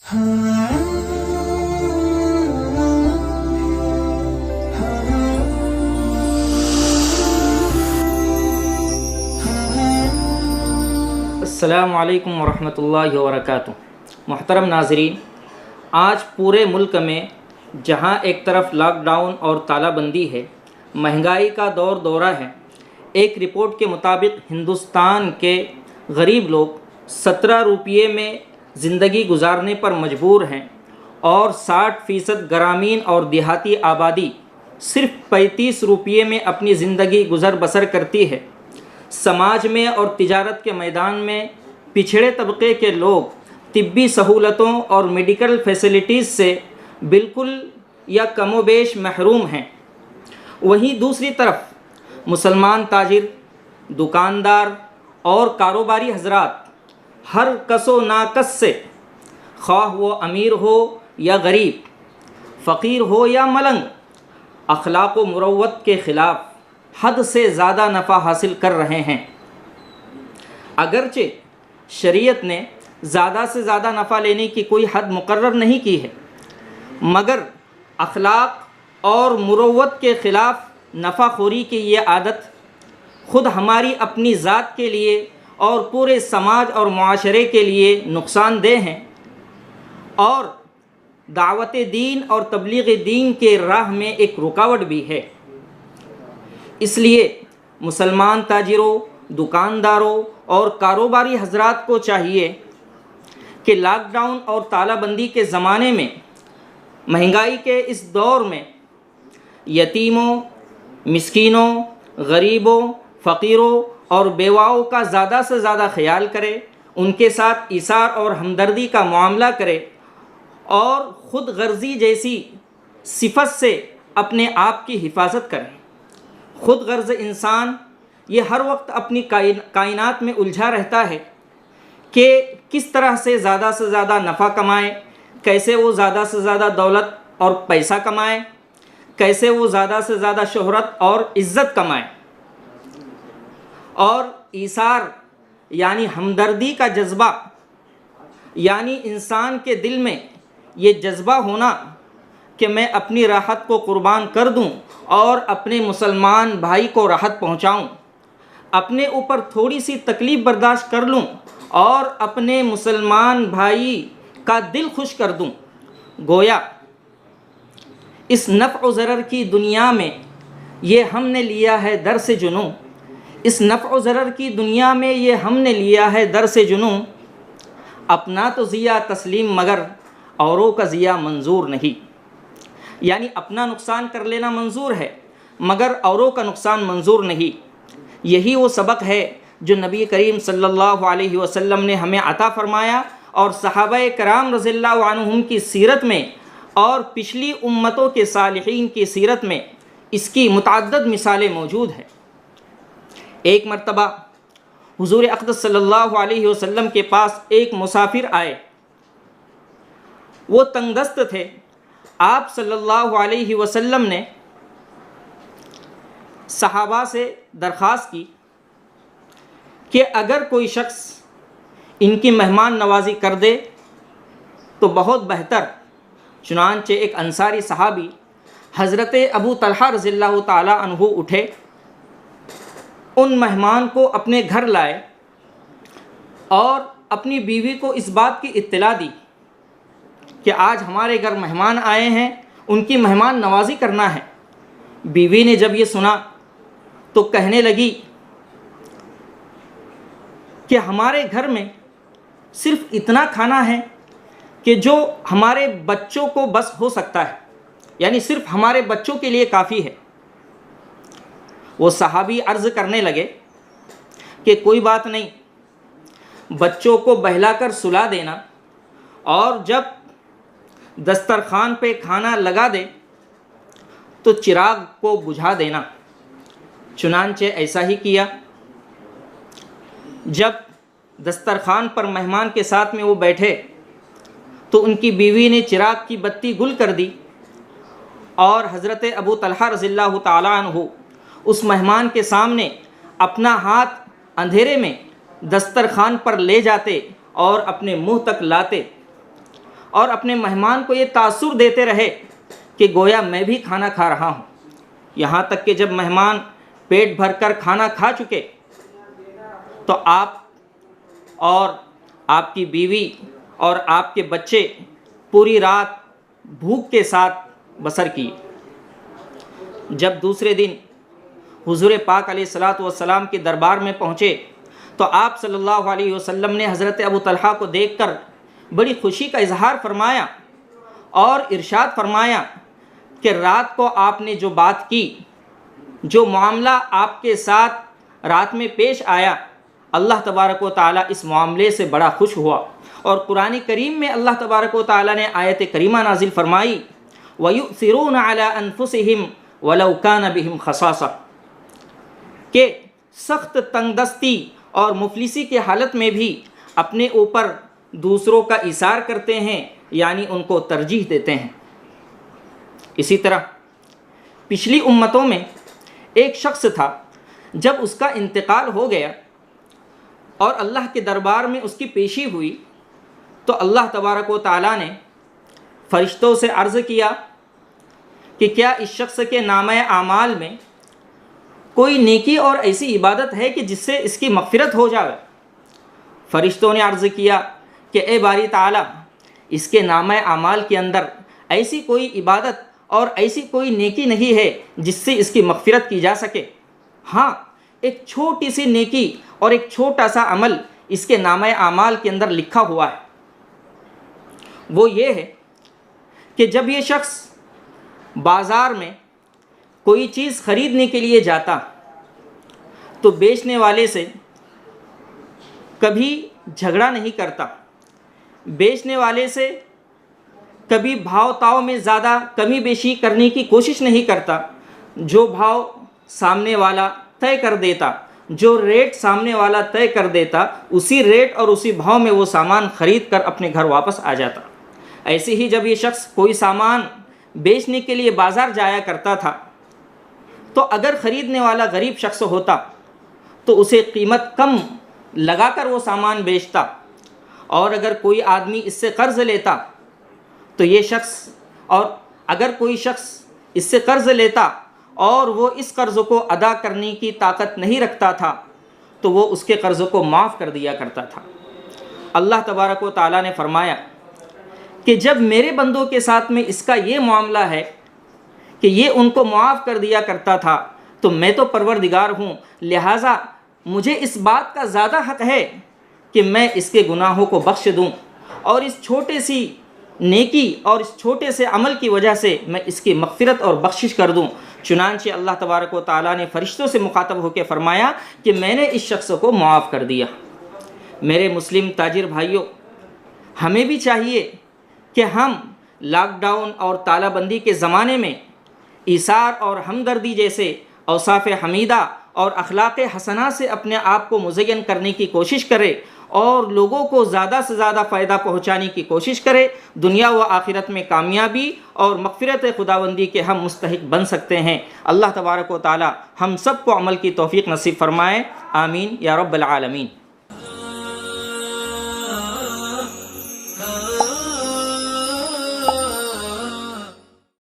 السلام علیکم ورحمۃ اللہ وبرکاتہ۔ محترم ناظرین، آج پورے ملک میں جہاں ایک طرف لاک ڈاؤن اور تالہ بندی ہے، مہنگائی کا دورہ ہے، ایک رپورٹ کے مطابق ہندوستان کے غریب لوگ 17 روپیے میں زندگی گزارنے پر مجبور ہیں اور 60% گرامین اور دیہاتی آبادی صرف 35 روپیے میں اپنی زندگی گزر بسر کرتی ہے۔ سماج میں اور تجارت کے میدان میں پچھڑے طبقے کے لوگ طبی سہولتوں اور میڈیکل فیسلٹیز سے بالکل یا کم و بیش محروم ہیں۔ وہیں دوسری طرف مسلمان تاجر، دکاندار اور کاروباری حضرات ہر کس و ناکس سے، خواہ وہ امیر ہو یا غریب، فقیر ہو یا ملنگ، اخلاق و مروت کے خلاف حد سے زیادہ نفع حاصل کر رہے ہیں۔ اگرچہ شریعت نے زیادہ سے زیادہ نفع لینے کی کوئی حد مقرر نہیں کی ہے، مگر اخلاق اور مروت کے خلاف نفع خوری کی یہ عادت خود ہماری اپنی ذات کے لیے اور پورے سماج اور معاشرے کے لیے نقصان دہ ہیں اور دعوت دین اور تبلیغ دین کے راہ میں ایک رکاوٹ بھی ہے۔ اس لیے مسلمان تاجروں، دکانداروں اور کاروباری حضرات کو چاہیے کہ لاک ڈاؤن اور تالہ بندی کے زمانے میں، مہنگائی کے اس دور میں یتیموں، مسکینوں، غریبوں، فقیروں اور بیواؤں کا زیادہ سے زیادہ خیال کرے، ان کے ساتھ ایثار اور ہمدردی کا معاملہ کرے اور خود غرضی جیسی صفت سے اپنے آپ کی حفاظت کرے۔ خود غرض انسان یہ ہر وقت اپنی کائنات میں الجھا رہتا ہے کہ کس طرح سے زیادہ نفع کمائے، کیسے وہ زیادہ سے زیادہ دولت اور پیسہ کمائے، کیسے وہ زیادہ سے زیادہ شہرت اور عزت کمائے۔ اور ایثار یعنی ہمدردی کا جذبہ، یعنی انسان کے دل میں یہ جذبہ ہونا کہ میں اپنی راحت کو قربان کر دوں اور اپنے مسلمان بھائی کو راحت پہنچاؤں، اپنے اوپر تھوڑی سی تکلیف برداشت کر لوں اور اپنے مسلمان بھائی کا دل خوش کر دوں۔ گویا اس نفع و ضرر کی دنیا میں یہ ہم نے لیا ہے درس جنوں، اس نفع و ضرر کی دنیا میں یہ ہم نے لیا ہے درس جنوں، اپنا تو ضیاء تسلیم مگر اوروں کا ضیاء منظور نہیں۔ یعنی اپنا نقصان کر لینا منظور ہے مگر اوروں کا نقصان منظور نہیں۔ یہی وہ سبق ہے جو نبی کریم صلی اللہ علیہ وسلم نے ہمیں عطا فرمایا اور صحابہ کرام رضی اللہ عنہم کی سیرت میں اور پچھلی امتوں کے صالحین کی سیرت میں اس کی متعدد مثالیں موجود ہیں۔ ایک مرتبہ حضور اقدس صلی اللہ علیہ وسلم کے پاس ایک مسافر آئے، وہ تنگ دست تھے۔ آپ صلی اللہ علیہ وسلم نے صحابہ سے درخواست کی کہ اگر کوئی شخص ان کی مہمان نوازی کر دے تو بہت بہتر۔ چنانچہ ایک انصاری صحابی حضرت ابو طلحہ رضی اللہ تعالی عنہ اٹھے، ان مہمان کو اپنے گھر لائے اور اپنی بیوی کو اس بات کی اطلاع دی کہ آج ہمارے گھر مہمان آئے ہیں، ان کی مہمان نوازی کرنا ہے۔ بیوی نے جب یہ سنا تو کہنے لگی کہ ہمارے گھر میں صرف اتنا کھانا ہے کہ جو ہمارے بچوں کو بس ہو سکتا ہے، یعنی صرف ہمارے بچوں کے لیے کافی ہے۔ وہ صحابی عرض کرنے لگے کہ کوئی بات نہیں، بچوں کو بہلا کر سلا دینا اور جب دسترخوان پہ کھانا لگا دے تو چراغ کو بجھا دینا۔ چنانچہ ایسا ہی کیا۔ جب دسترخوان پر مہمان کے ساتھ میں وہ بیٹھے تو ان کی بیوی نے چراغ کی بتی گل کر دی اور حضرت ابو طلحہ رضی اللہ تعالیٰ عنہ اس مہمان کے سامنے اپنا ہاتھ اندھیرے میں دسترخوان پر لے جاتے اور اپنے منہ تک لاتے اور اپنے مہمان کو یہ تاثر دیتے رہے کہ گویا میں بھی کھانا کھا رہا ہوں، یہاں تک کہ جب مہمان پیٹ بھر کر کھانا کھا چکے تو آپ اور آپ کی بیوی اور آپ کے بچے پوری رات بھوک کے ساتھ بسر کیے۔ جب دوسرے دن حضور پاک علیہ الصلاۃ والسلام کے دربار میں پہنچے تو آپ صلی اللہ علیہ وسلم نے حضرت ابو طلحہ کو دیکھ کر بڑی خوشی کا اظہار فرمایا اور ارشاد فرمایا کہ رات کو آپ نے جو بات کی، جو معاملہ آپ کے ساتھ رات میں پیش آیا، اللہ تبارک و تعالیٰ اس معاملے سے بڑا خوش ہوا۔ اور قرآن کریم میں اللہ تبارک و تعالیٰ نے آیت کریمہ نازل فرمائی وَيُؤْثِرُونَ عَلَىٰ أَنفُسِهِمْ وَلَوْ كَانَ بِهِمْ خَصَاصَةٌ کہ سخت تنگ دستی اور مفلسی کی حالت میں بھی اپنے اوپر دوسروں کا ایثار کرتے ہیں، یعنی ان کو ترجیح دیتے ہیں۔ اسی طرح پچھلی امتوں میں ایک شخص تھا، جب اس کا انتقال ہو گیا اور اللہ کے دربار میں اس کی پیشی ہوئی تو اللہ تبارک و تعالیٰ نے فرشتوں سے عرض کیا کہ کیا اس شخص کے نامہ اعمال میں کوئی نیکی اور ایسی عبادت ہے کہ جس سے اس کی مغفرت ہو جائے؟ فرشتوں نے عرض کیا کہ اے باری تعالیٰ، اس کے نامہ اعمال کے اندر ایسی کوئی عبادت اور ایسی کوئی نیکی نہیں ہے جس سے اس کی مغفرت کی جا سکے۔ ہاں، ایک چھوٹی سی نیکی اور ایک چھوٹا سا عمل اس کے نامہ اعمال کے اندر لکھا ہوا ہے، وہ یہ ہے کہ جب یہ شخص بازار میں کوئی چیز خریدنے کے لیے جاتا تو بیچنے والے سے کبھی جھگڑا نہیں کرتا، بیچنے والے سے کبھی بھاؤ تاؤ میں زیادہ کمی بیشی کرنے کی کوشش نہیں کرتا، جو بھاؤ سامنے والا طے کر دیتا، جو ریٹ سامنے والا طے کر دیتا، اسی ریٹ اور اسی بھاؤ میں وہ سامان خرید کر اپنے گھر واپس آ جاتا۔ ایسے ہی جب یہ شخص کوئی سامان بیچنے کے لیے بازار جایا کرتا تھا تو اگر خریدنے والا غریب شخص ہوتا تو اسے قیمت کم لگا کر وہ سامان بیچتا، اور اگر کوئی آدمی اس سے قرض لیتا تو یہ شخص، اور اگر کوئی شخص اس سے قرض لیتا اور وہ اس قرض کو ادا کرنے کی طاقت نہیں رکھتا تھا تو وہ اس کے قرض کو معاف کر دیا کرتا تھا۔ اللہ تبارک و تعالیٰ نے فرمایا کہ جب میرے بندوں کے ساتھ میں اس کا یہ معاملہ ہے کہ یہ ان کو معاف کر دیا کرتا تھا تو میں تو پروردگار ہوں، لہٰذا مجھے اس بات کا زیادہ حق ہے کہ میں اس کے گناہوں کو بخش دوں، اور اس چھوٹے سی نیکی اور اس چھوٹے سے عمل کی وجہ سے میں اس کی مغفرت اور بخشش کر دوں۔ چنانچہ اللہ تبارک و تعالیٰ نے فرشتوں سے مخاطب ہو کے فرمایا کہ میں نے اس شخص کو معاف کر دیا۔ میرے مسلم تاجر بھائیوں، ہمیں بھی چاہیے کہ ہم لاک ڈاؤن اور تالہ بندی کے زمانے میں ایثار اور ہمدردی جیسے اوصاف حمیدہ اور اخلاق حسنہ سے اپنے آپ کو مزین کرنے کی کوشش کرے اور لوگوں کو زیادہ سے زیادہ فائدہ پہنچانے کی کوشش کرے۔ دنیا و آخرت میں کامیابی اور مغفرت خداوندی کے ہم مستحق بن سکتے ہیں۔ اللہ تبارک و تعالی ہم سب کو عمل کی توفیق نصیب فرمائے، آمین یا رب العالمین۔